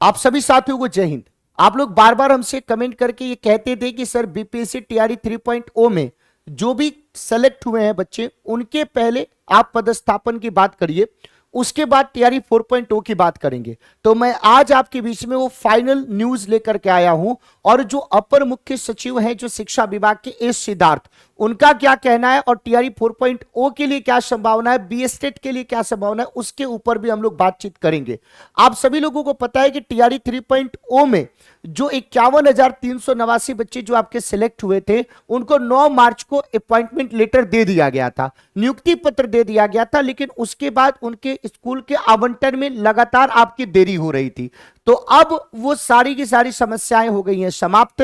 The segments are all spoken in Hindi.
आप सभी साथियों को जय हिंद। आप लोग बार बार हमसे कमेंट करके ये कहते थे कि सर बीपीएससी टीआरई 3.0 में जो भी सेलेक्ट हुए हैं बच्चे, उनके पहले आप पदस्थापन की बात करिए, उसके बाद टीआरई 4.0 की बात करेंगे। तो मैं आज आपके बीच में वो फाइनल न्यूज लेकर के आया हूं, और जो अपर मुख्य सचिव हैं जो शिक्षा विभाग के एस सिद्धार्थ, उनका क्या कहना है और टीआरई 4.0 के लिए क्या संभावना है, बीएसटेट के लिए क्या संभावना है, उसके ऊपर भी हम लोग बातचीत करेंगे। आप सभी लोगों को पता है कि टीआरई 3.0 में जो 51,389 बच्चे जो आपके सिलेक्ट हुए थे, उनको 9 मार्च को अपॉइंटमेंट लेटर दे दिया गया था, नियुक्ति पत्र दे दिया गया था, लेकिन उसके बाद उनके स्कूल के आवंटन में लगातार आपकी देरी हो रही थी। तो अब वो सारी की सारी समस्याएं हो गई हैं समाप्त।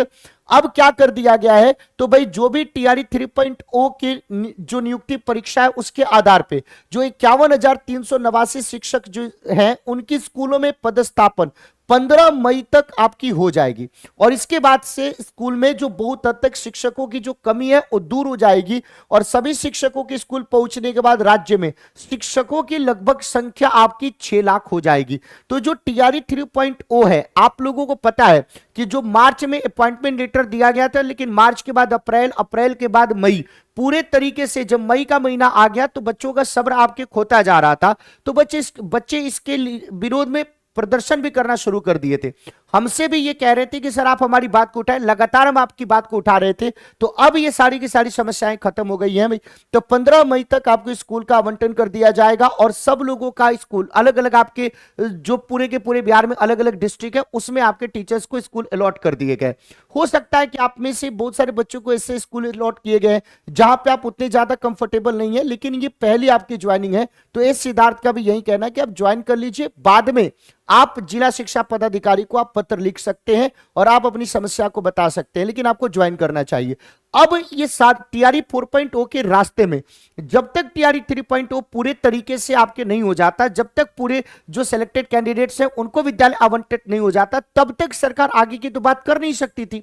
अब क्या कर दिया गया है, तो भाई जो भी टीआरई 3.0 की जो नियुक्ति परीक्षा है, उसके आधार पे जो 51,389 शिक्षक जो हैं, उनकी स्कूलों में पदस्थापन 15 मई तक आपकी हो जाएगी। और इसके बाद से स्कूल में जो बहुत हद तक शिक्षकों की जो कमी है वो दूर हो जाएगी, और सभी शिक्षकों के स्कूल पहुंचने के बाद राज्य में शिक्षकों की लगभग संख्या आपकी 6 लाख हो जाएगी। तो जो टीआरई 3.0 है, आप लोगों को पता है कि जो मार्च में अपॉइंटमेंट लेटर दिया गया था, लेकिन मार्च के बाद अप्रैल, अप्रैल के बाद मई, पूरे तरीके से जब मई का महीना आ गया तो बच्चों का सब्र आपके खोता जा रहा था। तो बच्चे इसके विरोध में प्रदर्शन भी करना शुरू कर दिए थे। हमसे भी ये कह रहे थे कि सर आप हमारी बात को उठाएं, लगातार हम आपकी बात को उठा रहे थे। तो अब ये सारी की सारी समस्याएं खत्म हो गई हैं भाई। तो 15 मई तक आपको स्कूल का आवंटन कर दिया जाएगा, और सब लोगों का स्कूल अलग अलग, आपके जो पूरे के पूरे बिहार में अलग अलग डिस्ट्रिक्ट है, उसमें आपके टीचर्स को स्कूल अलॉट कर दिए गए। हो सकता है कि आप में से बहुत सारे बच्चों को ऐसे स्कूल अलॉट किए गए जहां पे आप उतने ज्यादा कंफर्टेबल नहीं है, लेकिन ये पहली आपकी ज्वाइनिंग है। तो एस सिद्धार्थ का भी यही कहना है कि आप ज्वाइन कर लीजिए, बाद में आप जिला शिक्षा पदाधिकारी को आप पत्र लिख सकते हैं और आप अपनी समस्या को बता सकते हैं, लेकिन आपको ज्वाइन करना चाहिए। अब ये टीआरई 4.0 के रास्ते में, जब तक टीआरई 3.0 पूरे तरीके से आपके नहीं हो जाता, जब तक पूरे जो सिलेक्टेड कैंडिडेट्स हैं उनको विद्यालय आवंटित नहीं हो जाता, तब तक सरकार आगे की तो बात कर नहीं सकती थी।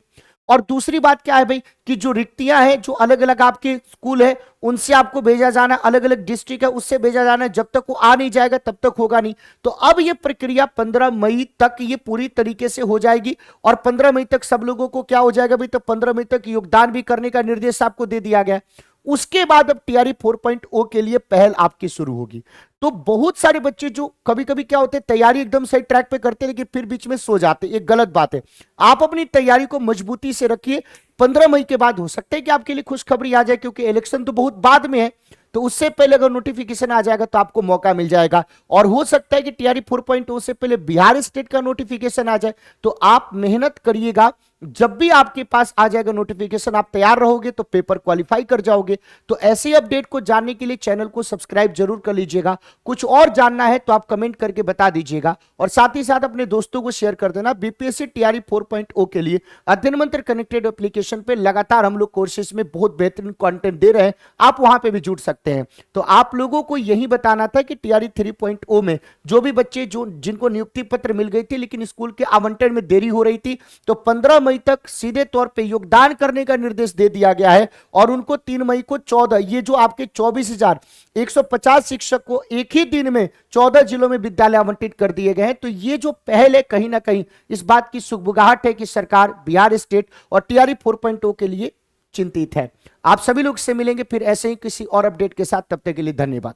और दूसरी बात क्या है भाई, कि जो रिक्तियां हैं, जो अलग अलग आपके स्कूल है, उनसे आपको भेजा जाना, अलग अलग डिस्ट्रिक्ट है उससे भेजा जाना, जब तक वो आ नहीं जाएगा तब तक होगा नहीं। तो अब ये प्रक्रिया 15 मई तक ये पूरी तरीके से हो जाएगी, और 15 मई तक सब लोगों को क्या हो जाएगा भाई, तो 15 मई तक योगदान भी करने का निर्देश आपको दे दिया गया। उसके बाद अब टीआरई 4.0 के लिए पहल आपकी शुरू होगी। तो बहुत सारे बच्चे जो कभी कभी क्या होते हैं, तैयारी एकदम सही ट्रैक पे करते हैं लेकिन फिर बीच में सो जाते हैं, ये गलत बात है। आप अपनी तैयारी को मजबूती से रखिए। 15 मई के बाद हो सकता है कि आपके लिए खुशखबरी आ जाए, क्योंकि इलेक्शन तो बहुत बाद में है, तो उससे पहले अगर नोटिफिकेशन आ जाएगा तो आपको मौका मिल जाएगा। और हो सकता है कि टीआरई 4.0 से पहले बिहार स्टेट का नोटिफिकेशन आ जाए। तो आप मेहनत करिएगा, जब भी आपके पास आ जाएगा नोटिफिकेशन, आप तैयार रहोगे तो पेपर क्वालिफाई कर जाओगे। तो ऐसे अपडेट को जानने के लिए चैनल को सब्सक्राइब जरूर कर लीजिएगा। कुछ और जानना है तो आप कमेंट करके बता दीजिएगा, और साथ ही साथ अपने दोस्तों को शेयर कर देना। बीपीएससी टीआरई 4.0 के लिए अध्ययन मंत्र कनेक्टेड एप्लीकेशन पे लगातार हम लोग कोर्सेज में बहुत बेहतरीन कंटेंट दे रहे हैं, आप वहां पे भी जुड़ सकते हैं। तो आप लोगों को यही बताना था कि टीआरई 3.0 में जो भी बच्चे जिनको नियुक्ति पत्र मिल गई थी लेकिन स्कूल के आवंटन में देरी हो रही थी, तो 15 मई तक सीधे तौर पे योगदान करने का निर्देश दे दिया गया है, और उनको 3 मई को 14, ये जो आपके 24,150 शिक्षक को एक ही दिन में 14 जिलों में विद्यालय आवंटित कर दिए गए हैं। तो ये जो पहल है, कहीं ना कहीं इस बात की सुगबुगाहट है कि सरकार बिहार स्टेट और टीआरई 4.0 के लिए चिंतित है। आप सभी लोग से मिलेंगे फिर ऐसे ही किसी और अपडेट के साथ, तब तक के लिए धन्यवाद।